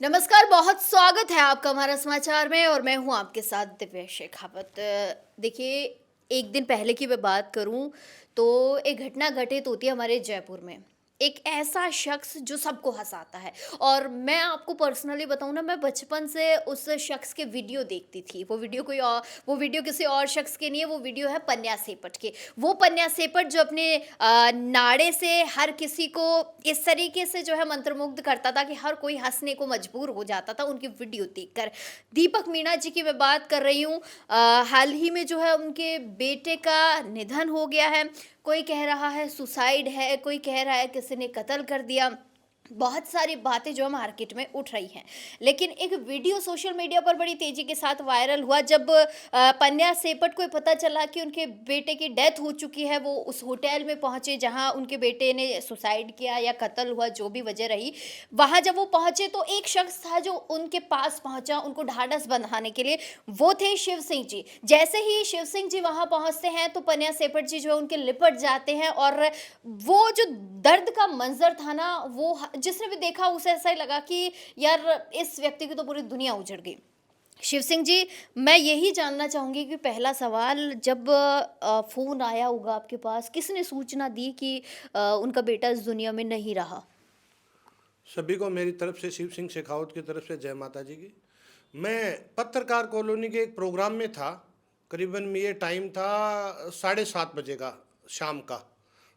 नमस्कार, बहुत स्वागत है आपका हमारा समाचार में और मैं हूँ आपके साथ दिव्या शेखावत। देखिए, एक दिन पहले की मैं बात करूँ तो एक घटना घटित होती है हमारे जयपुर में। एक ऐसा शख्स जो सबको हँसाता है और मैं आपको पर्सनली बताऊँ ना, मैं बचपन से उस शख्स के वीडियो देखती थी। वो वीडियो किसी और शख्स के नहीं है, वो वीडियो है पन्या सेपट के। वो पन्या सेपट जो अपने नाड़े से हर किसी को इस तरीके से जो है मंत्रमुग्ध करता था कि हर कोई हँसने को मजबूर हो जाता था उनकी वीडियो देखकर। दीपक मीणा जी की मैं बात कर रही हूँ। हाल ही में जो है उनके बेटे का निधन हो गया है। कोई कह रहा है सुसाइड है, कोई कह रहा है किसी ने कत्ल कर दिया। बहुत सारी बातें जो है मार्केट में उठ रही हैं। लेकिन एक वीडियो सोशल मीडिया पर बड़ी तेज़ी के साथ वायरल हुआ जब पन्या सेपट को पता चला कि उनके बेटे की डेथ हो चुकी है। वो उस होटल में पहुँचे जहाँ उनके बेटे ने सुसाइड किया या कत्ल हुआ, जो भी वजह रही। वहाँ जब वो पहुँचे तो एक शख्स था जो उनके पास पहुँचा उनको ढाढ़स बंधाने के लिए, वो थे शिव सिंह जी। जैसे ही शिव सिंह जी वहाँ पहुँचते हैं तो पन्या सेपट जी जो है उनके लिपट जाते हैं और वो जो दर्द का मंज़र था ना, वो जिसने भी देखा उसे ऐसा ही लगा कि यार इस व्यक्ति की तो पूरी दुनिया उजड़ गई। शिव सिंह जी, मैं यही जानना चाहूँगी कि पहला सवाल, जब फ़ोन आया होगा आपके पास, किसने सूचना दी कि उनका बेटा इस दुनिया में नहीं रहा? सभी को मेरी तरफ से शिव सिंह शेखावत की तरफ से जय माता जी की। मैं पत्रकार कॉलोनी के एक प्रोग्राम में था। करीबन ये टाइम था 7:30 बजे का, शाम का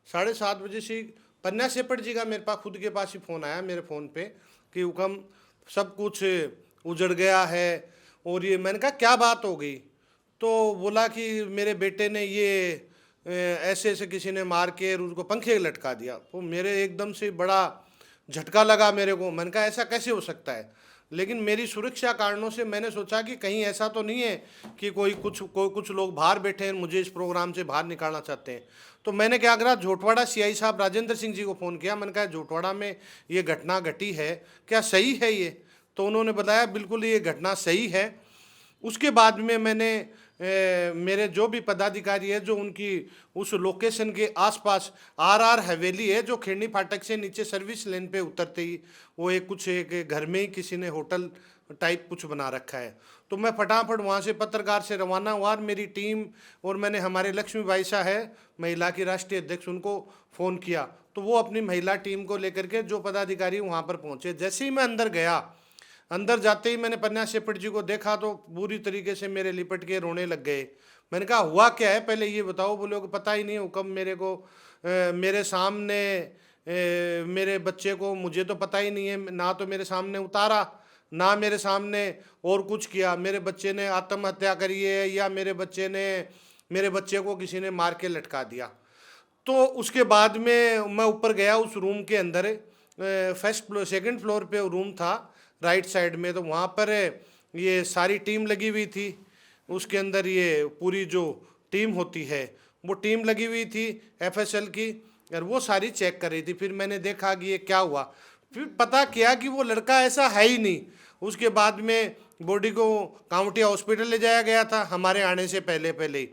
7:30 बजे से पन्ना सेपट जी का मेरे पास खुद के पास ही फ़ोन आया मेरे फ़ोन पे कि हुक्म सब कुछ उजड़ गया है। और ये मैंने कहा क्या बात हो गई? तो बोला कि मेरे बेटे ने ये ऐसे ऐसे किसी ने मार के और उसको पंखे लटका दिया। तो मेरे एकदम से बड़ा झटका लगा मेरे को। मैंने कहा ऐसा कैसे हो सकता है? लेकिन मेरी सुरक्षा कारणों से मैंने सोचा कि कहीं ऐसा तो नहीं है कि कोई कुछ लोग बाहर बैठे हैं, मुझे इस प्रोग्राम से बाहर निकालना चाहते हैं। तो मैंने क्या करा, झोटवाड़ा सीआई साहब राजेंद्र सिंह जी को फ़ोन किया। मैंने कहा झोटवाड़ा में ये घटना घटी है, क्या सही है ये? तो उन्होंने बताया बिल्कुल ये घटना सही है। उसके बाद में मैंने मेरे जो भी पदाधिकारी है जो उनकी उस लोकेशन के आसपास आरआर हवेली है जो खेड़नी फाटक से नीचे सर्विस लेन पे उतरते ही वो एक घर में ही किसी ने होटल टाइप कुछ बना रखा है। तो मैं फटाफट वहाँ से पत्रकार से रवाना हुआ और मेरी टीम और मैंने हमारे लक्ष्मी बाई शाह है महिला की राष्ट्रीय अध्यक्ष, उनको फ़ोन किया। तो वो अपनी महिला टीम को लेकर के जो पदाधिकारी वहाँ पर पहुँचे। जैसे ही मैं अंदर गया, अंदर जाते ही मैंने पन्ना सेपट जी को देखा तो पूरी तरीके से मेरे लिपट के रोने लग गए। मैंने कहा हुआ क्या है पहले ये बताओ? बोले कि पता ही नहीं हुक्म मेरे को मेरे सामने मेरे बच्चे को मुझे तो पता ही नहीं है, ना तो मेरे सामने उतारा ना मेरे सामने और कुछ किया। मेरे बच्चे ने आत्महत्या करी है या मेरे बच्चे को किसी ने मार के लटका दिया। तो उसके बाद में मैं ऊपर गया उस रूम के अंदर, फर्स्ट फ्लोर सेकंड फ्लोर पे रूम था राइट साइड में। तो वहाँ पर ये सारी टीम लगी हुई थी। उसके अंदर ये पूरी जो टीम होती है वो टीम लगी हुई थी एफएसएल की, और वो सारी चेक कर रही थी। फिर मैंने देखा कि ये क्या हुआ, फिर पता किया कि वो लड़का ऐसा है ही नहीं। उसके बाद में बॉडी को काउंटी हॉस्पिटल ले जाया गया था हमारे आने से पहले पहले ही।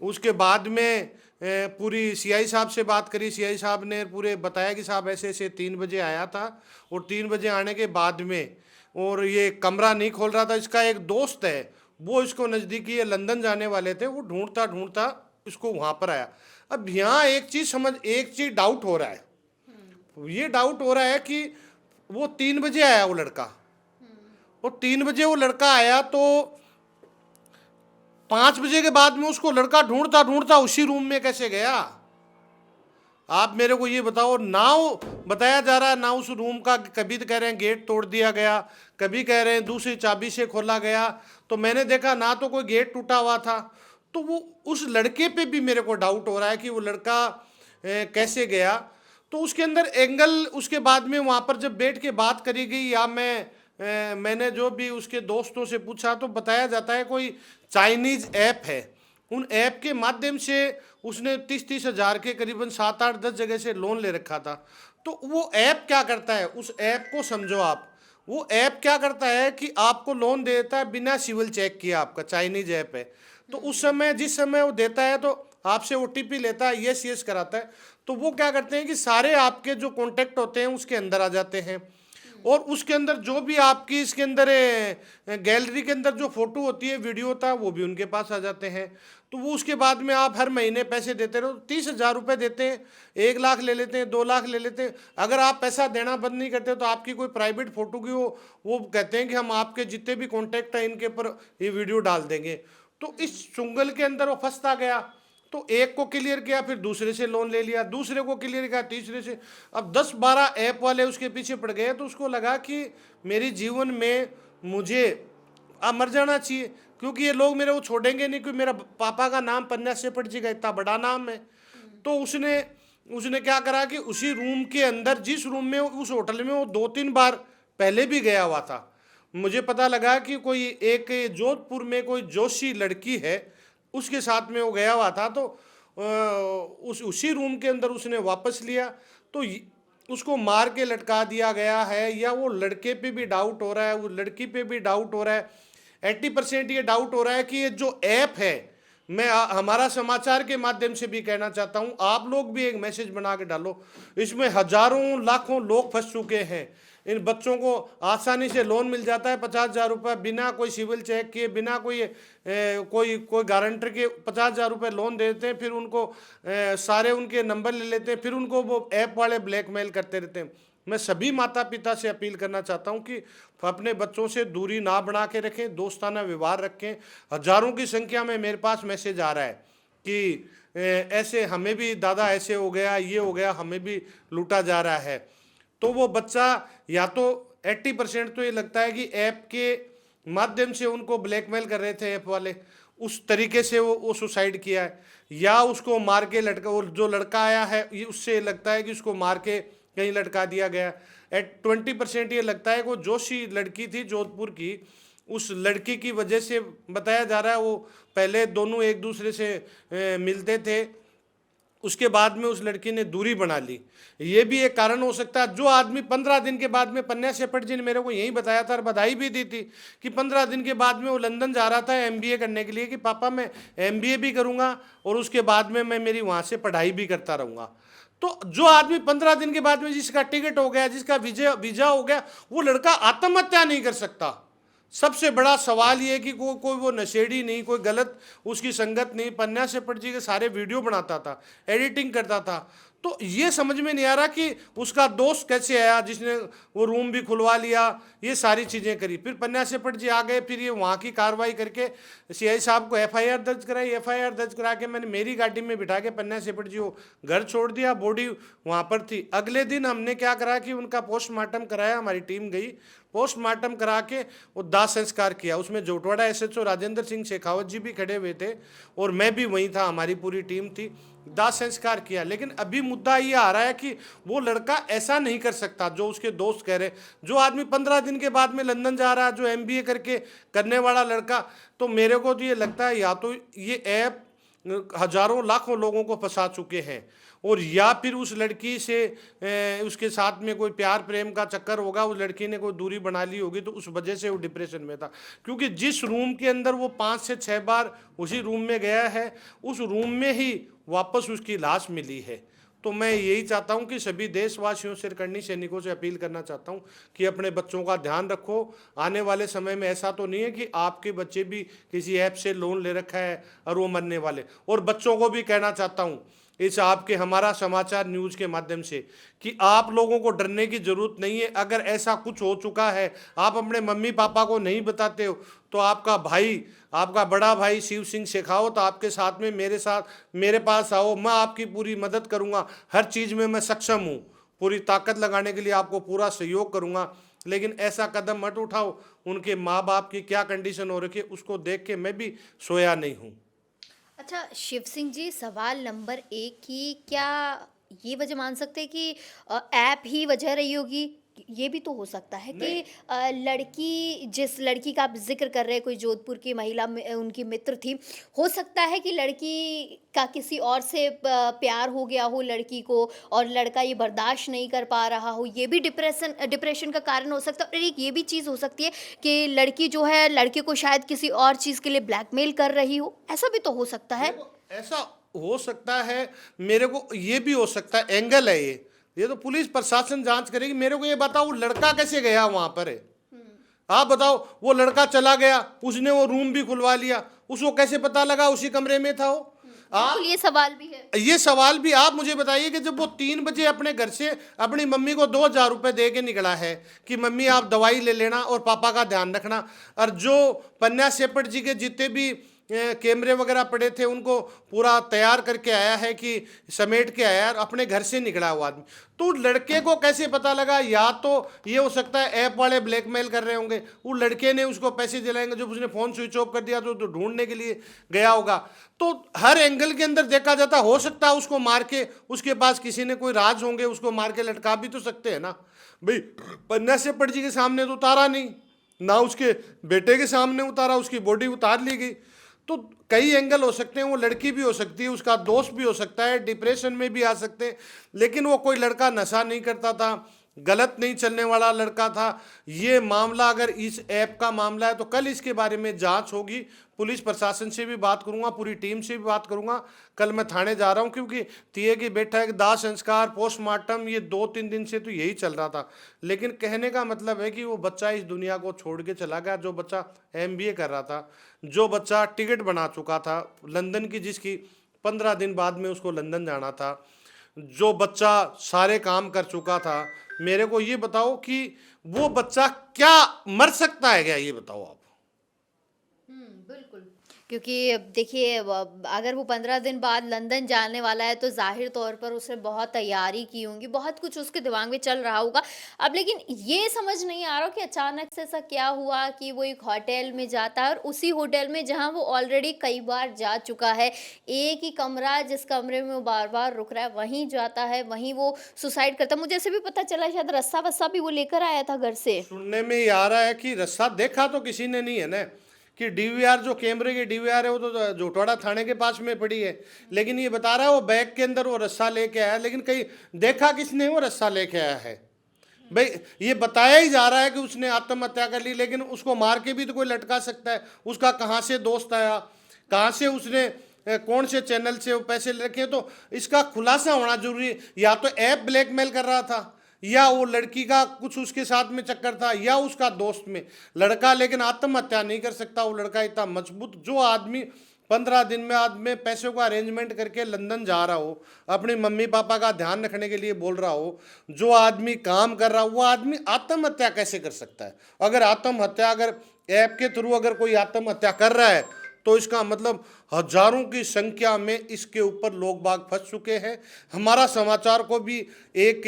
उसके बाद में पूरी सीआई साहब से बात करी। सीआई साहब ने पूरे बताया कि साहब ऐसे ऐसे 3 बजे आया था और 3 बजे आने के बाद में और ये कमरा नहीं खोल रहा था। इसका एक दोस्त है वो इसको नज़दीकी ये लंदन जाने वाले थे, वो ढूंढता ढूंढता इसको वहाँ पर आया। अब यहाँ एक चीज़ डाउट हो रहा है। ये डाउट हो रहा है कि वो 3 बजे आया वो लड़का, और 3 बजे वो लड़का आया तो 5 बजे के बाद में उसको लड़का ढूंढता ढूंढता उसी रूम में कैसे गया? आप मेरे को ये बताओ। नाव बताया जा रहा है ना उस रूम का, कभी तो कह रहे हैं गेट तोड़ दिया गया, कभी कह रहे हैं दूसरी चाबी से खोला गया। तो मैंने देखा ना तो कोई गेट टूटा हुआ था। तो वो उस लड़के पे भी मेरे को डाउट हो रहा है कि वो लड़का कैसे गया। तो उसके अंदर एंगल उसके बाद में वहाँ पर जब बैठ के बात करी गई या मैंने जो भी उसके दोस्तों से पूछा तो बताया जाता है कोई चाइनीज ऐप है। उन ऐप के माध्यम से उसने 30-30 हज़ार के करीबन 7-8-10 जगह से लोन ले रखा था। तो वो ऐप क्या करता है, उस ऐप को समझो आप। वो ऐप क्या करता है कि आपको लोन देता है बिना सिविल चेक किया। आपका चाइनीज ऐप है। तो उस समय जिस समय वो देता है तो आपसे ओटीपी लेता है, यस यस कराता है। तो वो क्या करते हैं कि सारे आपके जो कॉन्टैक्ट होते हैं उसके अंदर आ जाते हैं और उसके अंदर जो भी आपकी इसके अंदर गैलरी के अंदर जो फोटो होती है, वीडियो होता है, वो भी उनके पास आ जाते हैं। तो वो उसके बाद में आप हर महीने पैसे देते रहो, 30,000 रुपये देते हैं, 1 लाख ले लेते हैं, 2 लाख ले लेते हैं। अगर आप पैसा देना बंद नहीं करते तो आपकी कोई प्राइवेट फोटो की वो कहते हैं कि हम आपके जितने भी कॉन्टैक्ट हैं इनके ऊपर ये वीडियो डाल देंगे। तो इस चुंगल के अंदर वो फंसता गया। तो एक को क्लियर किया, फिर दूसरे से लोन ले लिया, दूसरे को क्लियर किया, तीसरे से। अब 10-12 ऐप वाले उसके पीछे पड़ गए। तो उसको लगा कि मेरे जीवन में मुझे अब मर जाना चाहिए, क्योंकि ये लोग मेरे को छोड़ेंगे नहीं, क्योंकि मेरा पापा का नाम पन्ना सेठ जी का इतना बड़ा नाम है। तो उसने उसने क्या करा कि उसी रूम के अंदर, जिस रूम में उस होटल में वो 2-3 बार पहले भी गया हुआ था, मुझे पता लगा कि कोई एक जोधपुर में कोई जोशी लड़की है, उसके साथ में वो गया हुआ था। तो उसी रूम के अंदर उसने वापस लिया। तो उसको मार के लटका दिया गया है, या वो लड़के पे भी डाउट हो रहा है, वो लड़की पे भी डाउट हो रहा है। 80% ये डाउट हो रहा है कि ये जो ऐप है, मैं हमारा समाचार के माध्यम से भी कहना चाहता हूँ, आप लोग भी एक मैसेज बना के डालो। इसमें हजारों लाखों लोग फंस चुके हैं। इन बच्चों को आसानी से लोन मिल जाता है 50,000 रुपये, बिना कोई सिविल चेक किए, बिना कोई गारंटर के 50,000 रुपये लोन दे देते हैं। फिर उनको सारे उनके नंबर ले लेते हैं, फिर उनको वो ऐप वाले ब्लैकमेल करते रहते हैं। मैं सभी माता पिता से अपील करना चाहता हूं कि अपने बच्चों से दूरी ना बना के रखें, दोस्ताना व्यवहार रखें। हजारों की संख्या में मेरे पास मैसेज आ रहा है कि ऐसे हमें भी दादा ऐसे हो गया, ये हो गया, हमें भी लूटा जा रहा है। तो वो बच्चा, या तो 80% तो ये लगता है कि ऐप के माध्यम से उनको ब्लैकमेल कर रहे थे ऐप वाले, उस तरीके से वो सुसाइड किया है, या उसको मार के लटका, वो जो लड़का आया है ये उससे लगता है कि उसको मार के कहीं लटका दिया गया। 20% ये लगता है कि वो जोशी लड़की थी जोधपुर की, उस लड़की की वजह से बताया जा रहा है वो पहले दोनों एक दूसरे से मिलते थे, उसके बाद में उस लड़की ने दूरी बना ली। ये भी एक कारण हो सकता है। जो आदमी 15 दिन के बाद में, पन्ना सेठ जी ने मेरे को यही बताया था और बधाई भी दी थी कि 15 दिन के बाद में वो लंदन जा रहा था एमबीए करने के लिए, कि पापा मैं एमबीए भी करूँगा और उसके बाद में मैं मेरी वहाँ से पढ़ाई भी करता रहूँगा। तो जो आदमी 15 दिन के बाद में जिसका टिकट हो गया, जिसका वीजा हो गया, वो लड़का आत्महत्या नहीं कर सकता। सबसे बड़ा सवाल ये है कि कोई वो नशेड़ी नहीं, कोई गलत उसकी संगत नहीं। पन्ना सेठ जी के सारे वीडियो बनाता था, एडिटिंग करता था। तो ये समझ में नहीं आ रहा कि उसका दोस्त कैसे आया जिसने वो रूम भी खुलवा लिया, ये सारी चीज़ें करी। फिर पन्ना सेठ जी आ गए, फिर ये वहाँ की कार्रवाई करके सीआई साहब को एफआईआर दर्ज कराई। एफआईआर दर्ज करा के मैंने मेरी गाड़ी में बिठा के पन्ना सेठ जी को घर छोड़ दिया, बॉडी वहाँ पर थी। अगले दिन हमने क्या करा कि उनका पोस्टमार्टम कराया, हमारी टीम गई, पोस्टमार्टम करा के वो दाह संस्कार किया। उसमें जोटवाड़ा एसएचओ राजेंद्र सिंह शेखावत जी भी खड़े हुए थे और मैं भी वहीं था, हमारी पूरी टीम थी। दाह संस्कार किया। लेकिन अभी मुद्दा ये आ रहा है कि वो लड़का ऐसा नहीं कर सकता जो उसके दोस्त कह रहे। जो आदमी 15 दिन के बाद में लंदन जा रहा है, जो एमबीए करके करने वाला लड़का, तो मेरे को तो ये लगता है या तो ये ऐप हजारों लाखों लोगों को फंसा चुके हैं, और या फिर उस लड़की से उसके साथ में कोई प्यार प्रेम का चक्कर होगा, उस लड़की ने कोई दूरी बना ली होगी, तो उस वजह से वो डिप्रेशन में था। क्योंकि जिस रूम के अंदर वो 5 से 6 बार उसी रूम में गया है, उस रूम में ही वापस उसकी लाश मिली है। तो मैं यही चाहता हूं कि सभी देशवासियों से, करनी सैनिकों से अपील करना चाहता हूं कि अपने बच्चों का ध्यान रखो। आने वाले समय में ऐसा तो नहीं है कि आपके बच्चे भी किसी ऐप से लोन ले रखा है और वो मरने वाले। और बच्चों को भी कहना चाहता हूं इस आपके हमारा समाचार न्यूज़ के माध्यम से कि आप लोगों को डरने की ज़रूरत नहीं है। अगर ऐसा कुछ हो चुका है, आप अपने मम्मी पापा को नहीं बताते हो, तो आपका भाई, आपका बड़ा भाई शिव सिंह शेखावत आपके साथ में, मेरे पास आओ, मैं आपकी पूरी मदद करूंगा। हर चीज़ में मैं सक्षम हूँ, पूरी ताकत लगाने के लिए आपको पूरा सहयोग करूंगा। लेकिन ऐसा कदम मत उठाओ। उनके माँ बाप की क्या कंडीशन हो रखी है उसको देख के मैं भी सोया नहीं हूँ। अच्छा शिव सिंह जी, सवाल नंबर 1 की क्या ये वजह मान सकते हैं कि ऐप ही वजह रही होगी? ये भी तो हो सकता है कि लड़की, जिस लड़की का आप ज़िक्र कर रहे हैं, कोई जोधपुर की महिला उनकी मित्र थी, हो सकता है कि लड़की का किसी और से प्यार हो गया हो लड़की को, और लड़का ये बर्दाश्त नहीं कर पा रहा हो, ये भी डिप्रेशन का कारण हो सकता है। और एक ये भी चीज़ हो सकती है कि लड़की जो है लड़के को शायद किसी और चीज़ के लिए ब्लैकमेल कर रही हो, ऐसा भी तो हो सकता है। ऐसा हो सकता है, मेरे को ये भी हो सकता है, एंगल है ये। ये तो पुलिस प्रशासन जांच करेगी। मेरे को ये बताओ वो लड़का कैसे गया वहां पर है? आप बताओ, वो लड़का चला गया, उसने वो रूम भी खुलवा लिया, उसको कैसे पता लगा उसी कमरे में था वो? आप बिल्कुल, ये सवाल भी है। ये सवाल भी आप मुझे बताइए कि जब वो 3 बजे अपने घर से अपनी मम्मी को 2,000 रुपए दे के निकला है कि मम्मी आप दवाई ले लेना और पापा का ध्यान रखना, और जो पन्ना सेपट जी के जितने भी कैमरे वगैरह पड़े थे उनको पूरा तैयार करके आया है कि समेट के आया, और अपने घर से निकला हुआ आदमी, तो लड़के को कैसे पता लगा? या तो ये हो सकता है ऐप वाले ब्लैकमेल कर रहे होंगे, वो लड़के ने उसको पैसे दिलाएंगे, जब उसने फ़ोन स्विच ऑफ कर दिया तो ढूंढने के लिए गया होगा। तो हर एंगल के अंदर देखा जाता, हो सकता है उसको मार के, उसके पास किसी ने कोई राज होंगे, उसको मार के लटका भी तो सकते हैं ना भाई। पन्ना सेपट जी के सामने तो उतारा नहीं, ना उसके बेटे के सामने उतारा, उसकी बॉडी उतार ली गई। तो कई एंगल हो सकते हैं, वो लड़की भी हो सकती है, उसका दोस्त भी हो सकता है, डिप्रेशन में भी आ सकते हैं, लेकिन वो कोई लड़का नशा नहीं करता था, गलत नहीं चलने वाला लड़का था। ये मामला अगर इस ऐप का मामला है तो कल इसके बारे में जांच होगी, पुलिस प्रशासन से भी बात करूंगा, पूरी टीम से भी बात करूंगा। कल मैं थाने जा रहा हूं, क्योंकि तिये की बैठक, दाह संस्कार, पोस्टमार्टम, ये 2-3 दिन से तो यही चल रहा था। लेकिन कहने का मतलब है कि वो बच्चा इस दुनिया को छोड़ के चला गया, जो बच्चा MBA कर रहा था, जो बच्चा टिकट बना चुका था लंदन की, जिसकी 15 दिन बाद में उसको लंदन जाना था, जो बच्चा सारे काम कर चुका था। मेरे को ये बताओ कि वो बच्चा क्या मर सकता है क्या? ये बताओ आप। बिल्कुल, क्योंकि अब देखिए, अगर वो 15 दिन बाद लंदन जाने वाला है तो ज़ाहिर तौर पर उसने बहुत तैयारी की होंगी, बहुत कुछ उसके दिमाग में चल रहा होगा। अब लेकिन ये समझ नहीं आ रहा कि अचानक से ऐसा क्या हुआ कि वो एक होटल में जाता है, और उसी होटल में जहाँ वो ऑलरेडी कई बार जा चुका है, एक ही कमरा जिस कमरे में वो बार-बार रुक रहा है, वहीं जाता है, वहीं वो सुसाइड करता है। मुझे ऐसे भी पता चला शायद रस्सा-वस्सा भी वो लेकर आया था घर से। सुनने में ये आ रहा है कि रस्सा देखा तो किसी ने नहीं है ना, कि DVR, जो कैमरे की DVR है वो तो जोटवाड़ा थाने के पास में पड़ी है, लेकिन ये बता रहा है वो बैग के अंदर वो रस्सा लेके आया, लेकिन कहीं देखा किसने वो रस्सा लेके आया है? भाई ये बताया ही जा रहा है कि उसने आत्महत्या कर ली, लेकिन उसको मार के भी तो कोई लटका सकता है। उसका कहाँ से दोस्त आया, कहाँ से उसने कौन से चैनल से वो पैसे ले रखे? तो इसका खुलासा होना जरूरी है। या तो ऐप ब्लैकमेल कर रहा था, या वो लड़की का कुछ उसके साथ में चक्कर था, या उसका दोस्त में। लड़का लेकिन आत्महत्या नहीं कर सकता, वो लड़का इतना मजबूत, जो आदमी 15 दिन में आदमी पैसों का अरेंजमेंट करके लंदन जा रहा हो, अपने मम्मी पापा का ध्यान रखने के लिए बोल रहा हो, जो आदमी काम कर रहा हो, वो आदमी आत्महत्या कैसे कर सकता है? अगर आत्महत्या, अगर ऐप के थ्रू अगर कोई आत्महत्या कर रहा है, तो इसका मतलब हजारों की संख्या में इसके ऊपर लोग बाग फंस चुके हैं। हमारा समाचार को भी एक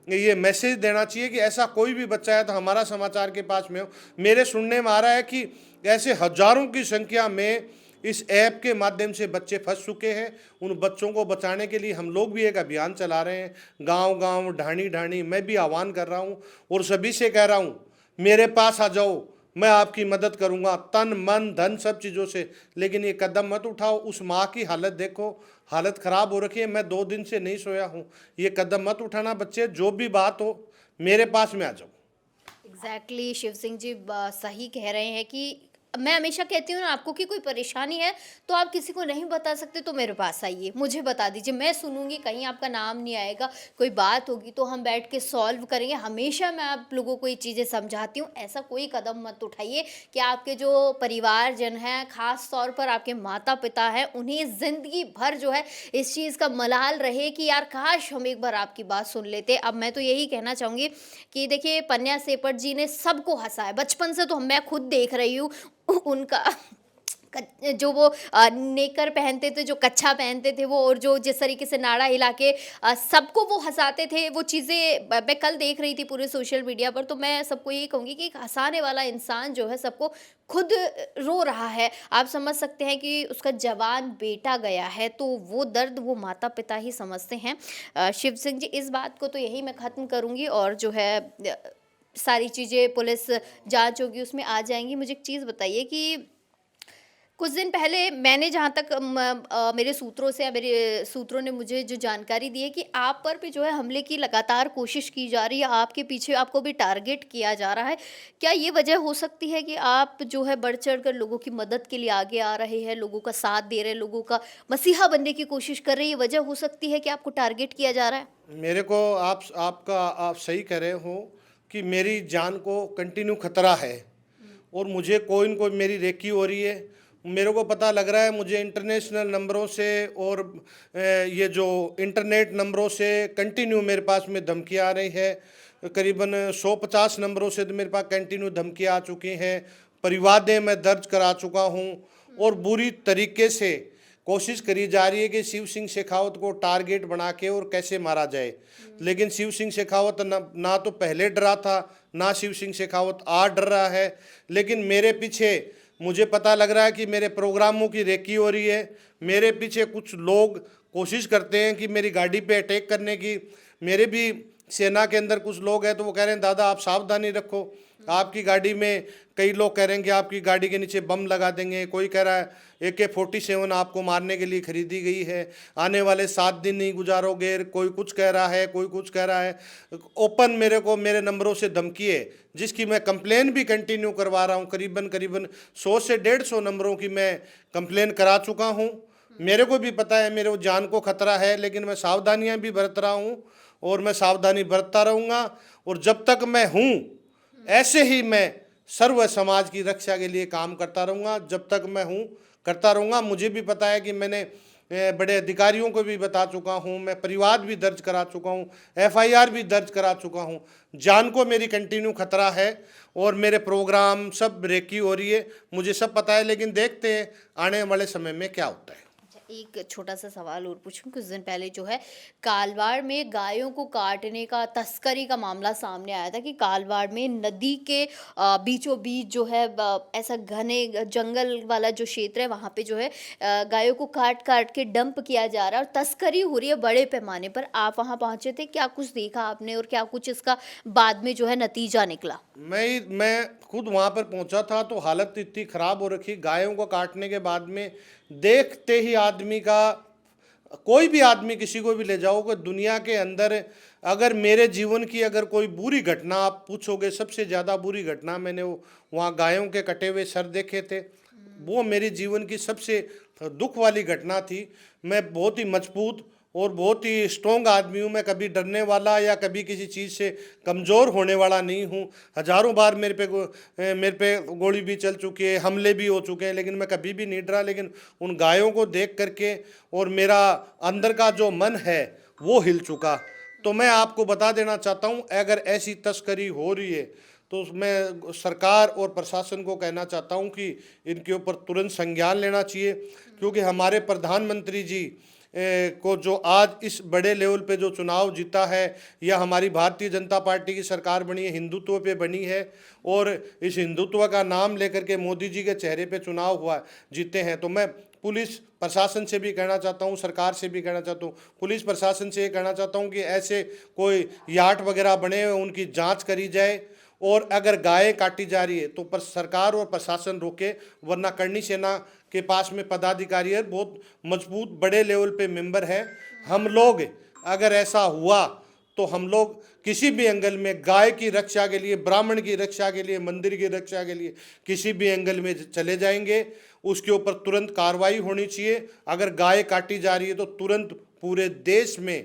ये मैसेज देना चाहिए कि ऐसा कोई भी बच्चा है तो हमारा समाचार के पास में हो। मेरे सुनने में आ रहा है कि ऐसे हजारों की संख्या में इस ऐप के माध्यम से बच्चे फंस चुके हैं। उन बच्चों को बचाने के लिए हम लोग भी एक अभियान चला रहे हैं, गांव गांव, ढाणी ढाणी। मैं भी आह्वान कर रहा हूं और सभी से कह रहा हूं, मेरे पास आ जाओ, मैं आपकी मदद करूंगा तन मन धन सब चीज़ों से। लेकिन ये कदम मत उठाओ। उस माँ की हालत देखो, हालत ख़राब हो रखी है। मैं 2 दिन से नहीं सोया हूँ। ये कदम मत उठाना बच्चे, जो भी बात हो मेरे पास में आ जाओ। एग्जैक्टली शिव सिंह जी सही कह रहे हैं कि मैं हमेशा कहती हूँ ना, आपको कि कोई परेशानी है तो आप किसी को नहीं बता सकते तो मेरे पास आइए, मुझे बता दीजिए, मैं सुनूंगी, कहीं आपका नाम नहीं आएगा। कोई बात होगी तो हम बैठ के सॉल्व करेंगे। हमेशा मैं आप लोगों को ये चीज़ें समझाती हूँ। ऐसा कोई कदम मत उठाइए कि आपके जो परिवारजन हैं, खास तौर पर आपके माता पिता हैं, उन्हें ज़िंदगी भर जो है इस चीज़ का मलाल रहे कि यार काश हम एक बार आपकी बात सुन लेते। अब मैं तो यही कहना चाहूँगी कि देखिए, पन्या सेपट जी ने सबको हँसाया बचपन से, तो मैं खुद देख रही हूँ उनका जो वो नेकर पहनते थे, जो कच्छा पहनते थे वो, और जो जिस तरीके से नाड़ा हिला के सबको वो हंसाते थे, वो चीज़ें मैं कल देख रही थी पूरे सोशल मीडिया पर। तो मैं सबको यही कहूँगी कि एक हंसाने वाला इंसान जो है सबको खुद रो रहा है। आप समझ सकते हैं कि उसका जवान बेटा गया है, तो वो दर्द वो माता पिता ही समझते हैं। शिव सिंह जी, इस बात को तो यही मैं ख़त्म करूँगी, और जो है सारी चीज़ें पुलिस जांच होगी उसमें आ जाएंगी। मुझे एक चीज़ बताइए कि कुछ दिन पहले मैंने जहाँ तक मेरे सूत्रों से या मेरे सूत्रों ने मुझे जो जानकारी दी है कि आप पर भी जो है हमले की लगातार कोशिश की जा रही है, आपके पीछे आपको भी टारगेट किया जा रहा है। क्या ये वजह हो सकती है कि आप जो है बढ़-चढ़ कर लोगों की मदद के लिए आगे आ रहे हैं, लोगों का साथ दे रहे हैं, लोगों का मसीहा बनने की कोशिश कर रहे हैं, ये वजह हो सकती है कि आपको टारगेट किया जा रहा है? मेरे को आप सही कह रहे हो कि मेरी जान को कंटिन्यू खतरा है और मुझे कोई न कोई मेरी रेकी हो रही है। मेरे को पता लग रहा है मुझे इंटरनेशनल नंबरों से और ये जो इंटरनेट नंबरों से कंटिन्यू मेरे पास में धमकी आ रही है। करीबन 150 नंबरों से तो मेरे पास कंटिन्यू धमकी आ चुकी हैं। परिवादें मैं दर्ज करा चुका हूँ और बुरी तरीके से कोशिश करी जा रही है कि शिव सिंह शेखावत को टारगेट बना के और कैसे मारा जाए। लेकिन शिव सिंह शेखावत ना तो पहले डरा था, ना शिव सिंह शेखावत आज डर रहा है। लेकिन मेरे पीछे मुझे पता लग रहा है कि मेरे प्रोग्रामों की रेकी हो रही है। मेरे पीछे कुछ लोग कोशिश करते हैं कि मेरी गाड़ी पे अटैक करने की। मेरे भी सेना के अंदर कुछ लोग हैं तो वो कह रहे हैं दादा आप सावधानी रखो, आपकी गाड़ी में कई लोग कह रहे हैं कि आपकी गाड़ी के नीचे बम लगा देंगे। कोई कह रहा है AK-47 आपको मारने के लिए खरीदी गई है, आने वाले 7 दिन नहीं गुजारोगे। कोई कुछ कह रहा है, कोई कुछ कह रहा है। ओपन मेरे को मेरे नंबरों से धमकी है जिसकी मैं कंप्लेन भी कंटिन्यू करवा रहा हूँ। करीबन करीबन 100 से 150 नंबरों की मैं कंप्लेन करा चुका हूँ। मेरे को भी पता है मेरे जान को खतरा है, लेकिन मैं सावधानियाँ भी बरत रहा हूँ और मैं सावधानी बरतता रहूँगा। और जब तक मैं हूँ ऐसे ही मैं सर्व समाज की रक्षा के लिए काम करता रहूँगा। जब तक मैं हूँ करता रहूँगा। मुझे भी पता है कि मैंने बड़े अधिकारियों को भी बता चुका हूँ, मैं परिवाद भी दर्ज करा चुका हूँ, FIR भी दर्ज करा चुका हूँ। जान को मेरी कंटिन्यू खतरा है और मेरे प्रोग्राम सब रेकी हो रही है, मुझे सब पता है। लेकिन देखते हैं आने वाले समय में क्या होता है। अच्छा, एक छोटा सा सवाल और पूछूं। कुछ दिन पहले जो है कालवाड़ में गायों को काटने का तस्करी का मामला सामने आया था कि कालवाड़ में नदी के बीचों बीच जो है ऐसा घने जंगल वाला जो क्षेत्र है वहाँ पे जो है गायों को काट काट के डंप किया जा रहा है और तस्करी हो रही है बड़े पैमाने पर। आप वहाँ पहुँचे थे, क्या कुछ देखा आपने और क्या कुछ इसका बाद में जो है नतीजा निकला? मैं खुद वहाँ पर पहुँचा था तो हालत इतनी ख़राब हो रखी गायों को काटने के बाद में। देखते ही आदमी का, कोई भी आदमी किसी को भी ले जाओगे दुनिया के अंदर, अगर मेरे जीवन की अगर कोई बुरी घटना आप पूछोगे, सबसे ज़्यादा बुरी घटना मैंने वहाँ गायों के कटे हुए सर देखे थे। वो मेरे जीवन की सबसे दुख वाली घटना थी। मैं बहुत ही मजबूत और बहुत ही स्ट्रॉन्ग आदमी हूँ। मैं कभी डरने वाला या कभी किसी चीज़ से कमज़ोर होने वाला नहीं हूँ। हज़ारों बार मेरे पे गोली भी चल चुकी है, हमले भी हो चुके हैं, लेकिन मैं कभी भी नहीं डरा। लेकिन उन गायों को देख करके और मेरा अंदर का जो मन है वो हिल चुका। तो मैं आपको बता देना चाहता हूँ अगर ऐसी तस्करी हो रही है तो मैं सरकार और प्रशासन को कहना चाहता हूँ कि इनके ऊपर तुरंत संज्ञान लेना चाहिए। क्योंकि हमारे प्रधानमंत्री जी को जो आज इस बड़े लेवल पे जो चुनाव जीता है, या हमारी भारतीय जनता पार्टी की सरकार बनी है, हिंदुत्व पे बनी है और इस हिंदुत्व का नाम लेकर के मोदी जी के चेहरे पे चुनाव हुआ जीते हैं। तो मैं पुलिस प्रशासन से भी कहना चाहता हूँ, सरकार से भी कहना चाहता हूँ, पुलिस प्रशासन से ये कहना चाहता हूँ कि ऐसे कोई यार्ड वगैरह बने हुए उनकी जांच करी जाए। और अगर गाय काटी जा रही है तो पर सरकार और प्रशासन रोके, वरना करनी सेना के पास में पदाधिकारी है, बहुत मजबूत बड़े लेवल पे मेंबर है। हम लोग अगर ऐसा हुआ तो हम लोग किसी भी एंगल में गाय की रक्षा के लिए, ब्राह्मण की रक्षा के लिए, मंदिर की रक्षा के लिए किसी भी एंगल में चले जाएंगे। उसके ऊपर तुरंत कार्रवाई होनी चाहिए। अगर गाय काटी जा रही है तो तुरंत पूरे देश में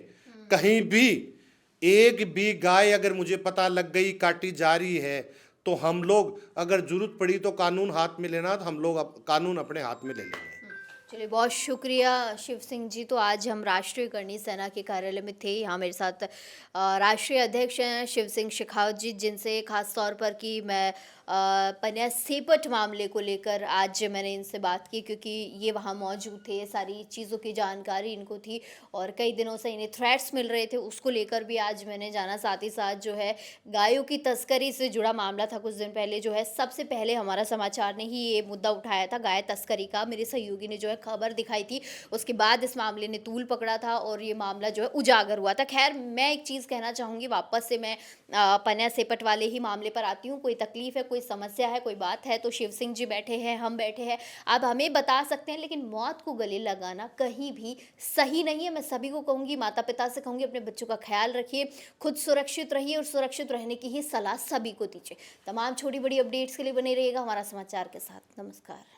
कहीं भी एक भी गाय अगर मुझे पता लग गई काटी जा रही है तो हम लोग, अगर जरूरत पड़ी तो कानून हाथ में लेना, तो हम लोग कानून अपने हाथ में ले लेंगे। चलिए, बहुत शुक्रिया शिव सिंह जी। तो आज हम राष्ट्रीय करणी सेना के कार्यालय में थे। यहाँ मेरे साथ राष्ट्रीय अध्यक्ष हैं शिव सिंह शेखावत जी, जिनसे खास तौर पर कि मैं पनिया सेपट मामले को लेकर आज मैंने इनसे बात की, क्योंकि ये वहाँ मौजूद थे, सारी चीज़ों की जानकारी इनको थी और कई दिनों से इन्हें थ्रेट्स मिल रहे थे, उसको लेकर भी आज मैंने जाना। साथ ही साथ जो है गायों की तस्करी से जुड़ा मामला था कुछ दिन पहले, जो है सबसे पहले हमारा समाचार ने ही ये मुद्दा उठाया था गाय तस्करी का। मेरे सहयोगी ने जो है खबर दिखाई थी, उसके बाद इस मामले ने तूल पकड़ा था और ये मामला जो है उजागर हुआ था। खैर, मैं एक चीज़ कहना चाहूँगी, वापस से मैं पनिया सेपट वाले ही मामले पर आती हूँ। कोई तकलीफ है, कोई कोई समस्या है, कोई बात है तो शिव सिंह जी बैठे हैं, हम बैठे हैं, आप हमें बता सकते हैं, लेकिन मौत को गले लगाना कहीं भी सही नहीं है। मैं सभी को कहूँगी, माता-पिता से कहूँगी, अपने बच्चों का ख़्याल रखिए, खुद सुरक्षित रहिए और सुरक्षित रहने की ही सलाह सभी को दीजिए। तमाम छोटी-बड़ी अपडेट्स के लिए बने रहिएगा हमारा समाचार के साथ। नमस्कार।